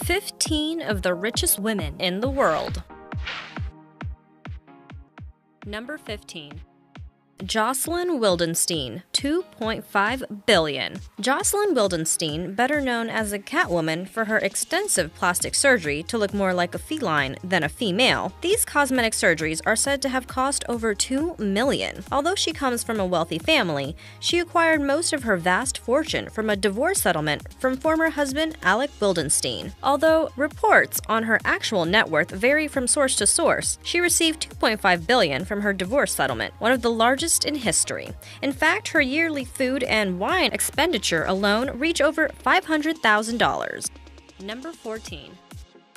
15 of the richest women in the world. Number 15. Jocelyn Wildenstein, $2.5 billion. Jocelyn Wildenstein, better known as a Catwoman for her extensive plastic surgery to look more like a feline than a female. These cosmetic surgeries are said to have cost over $2 million. Although she comes from a wealthy family, she acquired most of her vast fortune from a divorce settlement from former husband Alec Wildenstein. Although reports on her actual net worth vary from source to source, she received $2.5 billion from her divorce settlement, one of the largest in history. In fact, her yearly food and wine expenditure alone reach over $500,000. Number 14.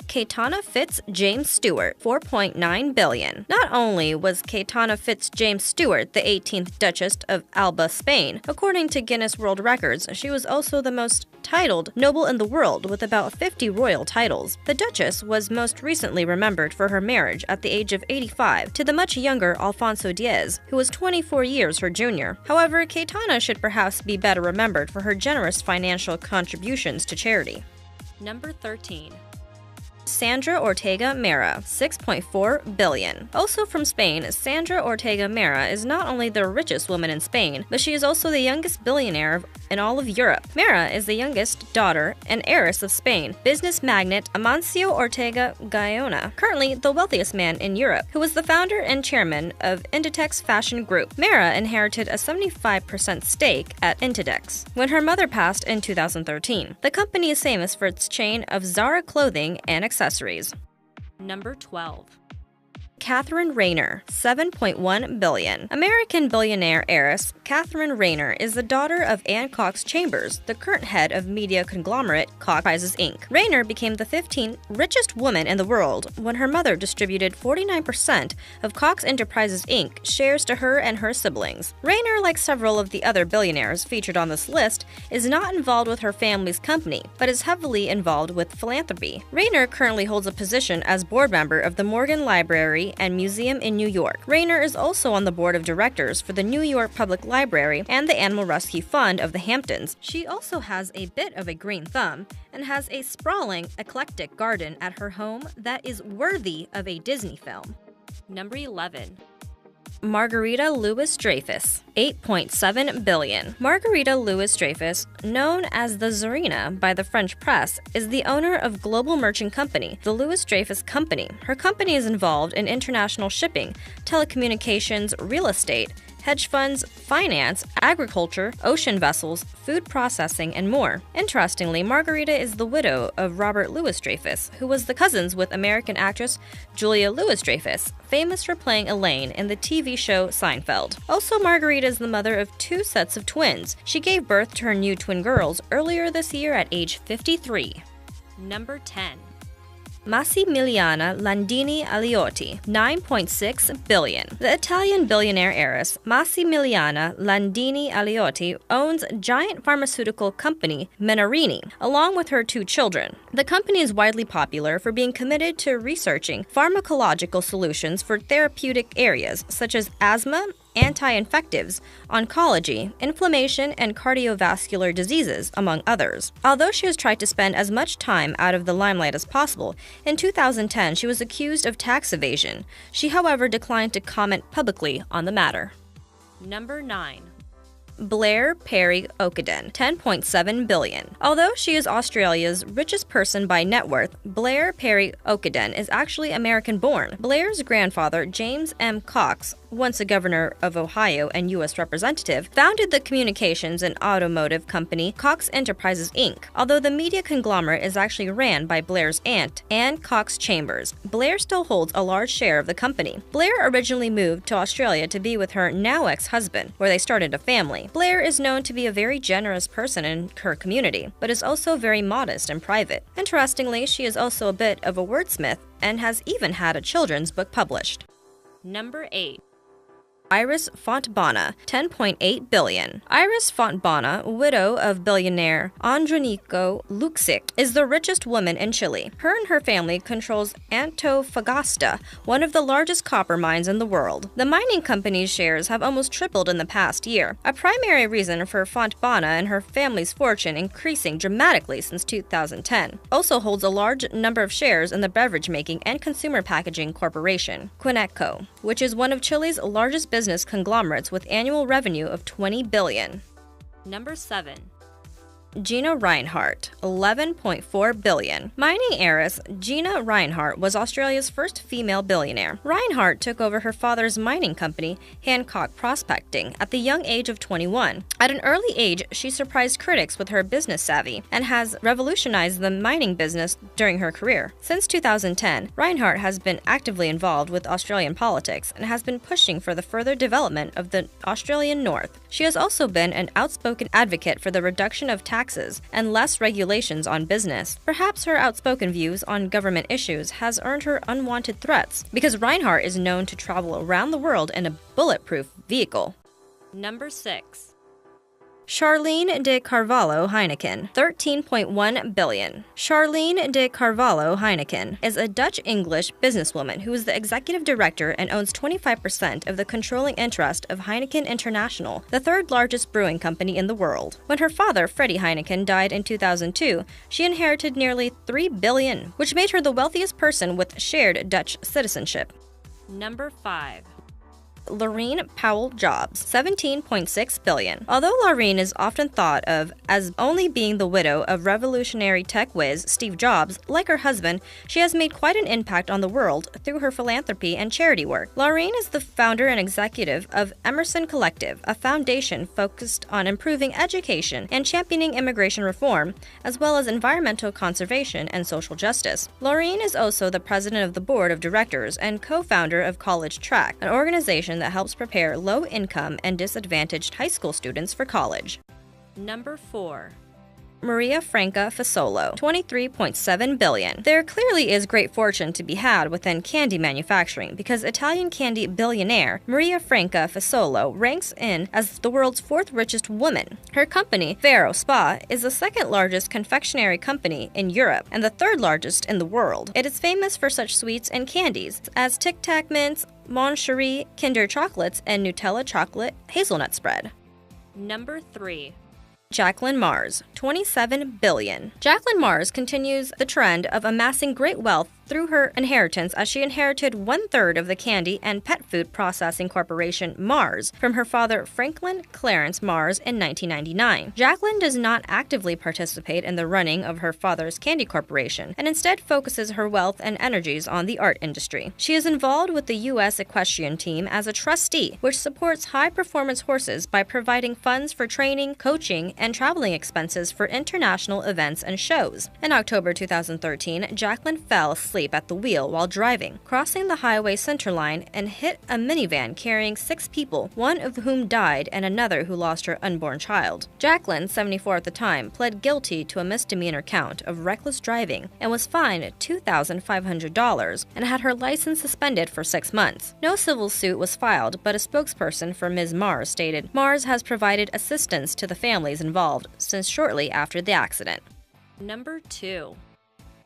Caetana Fitz James Stewart, $4.9 billion. Not only was Caetana Fitz James Stewart the 18th Duchess of Alba, Spain, according to Guinness World Records, she was also the most titled noble in the world with about 50 royal titles. The Duchess was most recently remembered for her marriage at the age of 85 to the much younger Alfonso Diaz, who was 24 years her junior. However, Caetana should perhaps be better remembered for her generous financial contributions to charity. Number 13. Sandra Ortega Mera, $6.4 billion. Also from Spain, Sandra Ortega Mera is not only the richest woman in Spain, but she is also the youngest billionaire in all of Europe. Mera is the youngest daughter and heiress of Spain business magnate Amancio Ortega Gaona, currently the wealthiest man in Europe, who was the founder and chairman of Inditex Fashion Group. Mera inherited a 75% stake at Inditex when her mother passed in 2013. The company is famous for its chain of Zara clothing and accessories. Number 12. Catherine Rainer, $7.1 billion. American billionaire heiress Catherine Rainer is the daughter of Anne Cox Chambers, the current head of media conglomerate Cox Enterprises Inc. Rainer became the 15th richest woman in the world when her mother distributed 49% of Cox Enterprises Inc. shares to her and her siblings. Rainer, like several of the other billionaires featured on this list, is not involved with her family's company, but is heavily involved with philanthropy. Rainer currently holds a position as board member of the Morgan Library and Museum in New York. Rainer is also on the board of directors for the New York Public Library and the Animal Rescue Fund of the Hamptons. She also has a bit of a green thumb and has a sprawling, eclectic garden at her home that is worthy of a Disney film. Number 11. Margarita Louis-Dreyfus, $8.7 billion. Margarita Louis-Dreyfus, known as the Tsarina by the French press, is the owner of global merchant company, the Louis-Dreyfus Company. Her company is involved in international shipping, telecommunications, real estate, hedge funds, finance, agriculture, ocean vessels, food processing, and more. Interestingly, Margarita is the widow of Robert Louis-Dreyfus, who was the cousins with American actress Julia Louis-Dreyfus, famous for playing Elaine in the TV show Seinfeld. Also, Margarita is the mother of 2 sets of twins. She gave birth to her new twin girls earlier this year at age 53. Number 10. Massimiliana Landini Aliotti, $9.6 billion. The Italian billionaire heiress Massimiliana Landini Aliotti owns giant pharmaceutical company Menarini, along with her 2 children. The company is widely popular for being committed to researching pharmacological solutions for therapeutic areas such as asthma, anti-infectives, oncology, inflammation, and cardiovascular diseases, among others. Although she has tried to spend as much time out of the limelight as possible, in 2010 she was accused of tax evasion. She, however, declined to comment publicly on the matter. Number 9. Blair Perry Oakenden, $10.7 billion. Although she is Australia's richest person by net worth, Blair Perry Oakenden is actually American-born. Blair's grandfather, James M. Cox, once a governor of Ohio and U.S. representative, founded the communications and automotive company Cox Enterprises Inc. Although the media conglomerate is actually ran by Blair's aunt, Anne Cox Chambers, Blair still holds a large share of the company. Blair originally moved to Australia to be with her now ex-husband, where they started a family. Blair is known to be a very generous person in her community, but is also very modest and private. Interestingly, she is also a bit of a wordsmith and has even had a children's book published. Number 8. Iris Fontbona, $10.8 billion. Iris Fontbona, widow of billionaire Andronico Luksic, is the richest woman in Chile. Her and her family controls Antofagasta, one of the largest copper mines in the world. The mining company's shares have almost tripled in the past year, a primary reason for Fontbona and her family's fortune increasing dramatically since 2010. Also holds a large number of shares in the beverage-making and consumer packaging corporation, Quinetco, which is one of Chile's largest business conglomerates with annual revenue of $20 billion. Number 7. Gina Rinehart, $11.4 billion. Mining heiress Gina Rinehart was Australia's first female billionaire. Rinehart took over her father's mining company, Hancock Prospecting, at the young age of 21. At an early age, she surprised critics with her business savvy and has revolutionized the mining business during her career. Since 2010, Rinehart has been actively involved with Australian politics and has been pushing for the further development of the Australian North. She has also been an outspoken advocate for the reduction of taxes and less regulations on business. Perhaps her outspoken views on government issues has earned her unwanted threats, because Rinehart is known to travel around the world in a bulletproof vehicle. Number 6. Charlene de Carvalho Heineken, $13.1 billion. Charlene de Carvalho Heineken is a Dutch-English businesswoman who is the executive director and owns 25% of the controlling interest of Heineken International, the third largest brewing company in the world. When her father, Freddie Heineken, died in 2002, she inherited nearly $3 billion, which made her the wealthiest person with shared Dutch citizenship. Number 5. Laurene Powell Jobs, $17.6 billion. Although Laurene is often thought of as only being the widow of revolutionary tech whiz Steve Jobs, like her husband, she has made quite an impact on the world through her philanthropy and charity work. Laurene is the founder and executive of Emerson Collective, a foundation focused on improving education and championing immigration reform, as well as environmental conservation and social justice. Laurene is also the president of the board of directors and co-founder of College Track, an organization that helps prepare low-income and disadvantaged high school students for college. Number 4. Maria Franca Fasolo, $23.7 billion. There clearly is great fortune to be had within candy manufacturing because Italian candy billionaire Maria Franca Fasolo ranks in as the world's fourth richest woman. Her company, Vero Spa, is the second largest confectionery company in Europe and the third largest in the world. It is famous for such sweets and candies as Tic Tac mints, Mon Cherie, Kinder chocolates, and Nutella chocolate hazelnut spread. Number 3. Jacqueline Mars, $27 billion. Jacqueline Mars continues the trend of amassing great wealth through her inheritance, as she inherited 1/3 of the candy and pet food processing corporation Mars from her father Franklin Clarence Mars in 1999. Jacqueline does not actively participate in the running of her father's candy corporation and instead focuses her wealth and energies on the art industry. She is involved with the U.S. equestrian team as a trustee, which supports high-performance horses by providing funds for training, coaching, and traveling expenses for international events and shows. In October 2013, Jacqueline fell asleep at the wheel while driving, crossing the highway centerline, and hit a minivan carrying 6 people, one of whom died and another who lost her unborn child. Jacqueline, 74 at the time, pled guilty to a misdemeanor count of reckless driving and was fined $2,500 and had her license suspended for 6 months. No civil suit was filed, but a spokesperson for Ms. Mars stated, "Mars has provided assistance to the families involved since shortly after the accident." Number 2.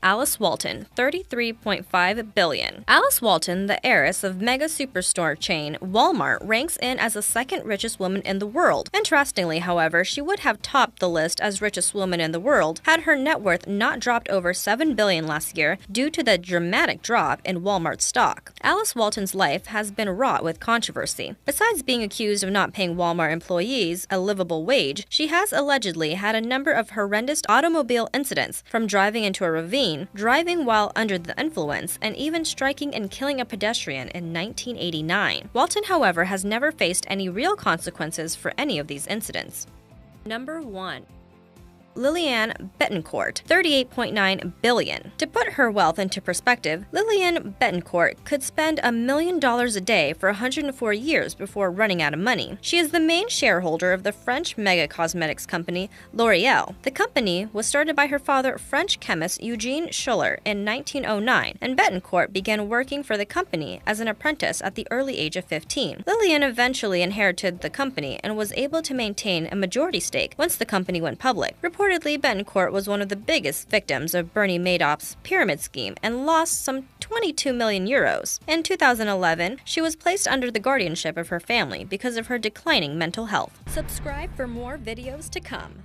Alice Walton, $33.5 billion. Alice Walton, the heiress of mega superstore chain Walmart, ranks in as the second richest woman in the world. Interestingly, however, she would have topped the list as richest woman in the world had her net worth not dropped over $7 billion last year due to the dramatic drop in Walmart stock. Alice Walton's life has been wrought with controversy. Besides being accused of not paying Walmart employees a livable wage, she has allegedly had a number of horrendous automobile incidents, from driving into a ravine, driving while under the influence, and even striking and killing a pedestrian in 1989. Walton, however, has never faced any real consequences for any of these incidents. Number 1. Lillian Bettencourt, $38.9 billion. To put her wealth into perspective, Lillian Bettencourt could spend $1 million a day for 104 years before running out of money. She is the main shareholder of the French mega cosmetics company L'Oréal. The company was started by her father, French chemist Eugene Schuller, in 1909, and Bettencourt began working for the company as an apprentice at the early age of 15. Lillian eventually inherited the company and was able to maintain a majority stake once the company went public. Reportedly, Bettencourt was one of the biggest victims of Bernie Madoff's pyramid scheme and lost some 22 million euros. In 2011, she was placed under the guardianship of her family because of her declining mental health. Subscribe for more videos to come.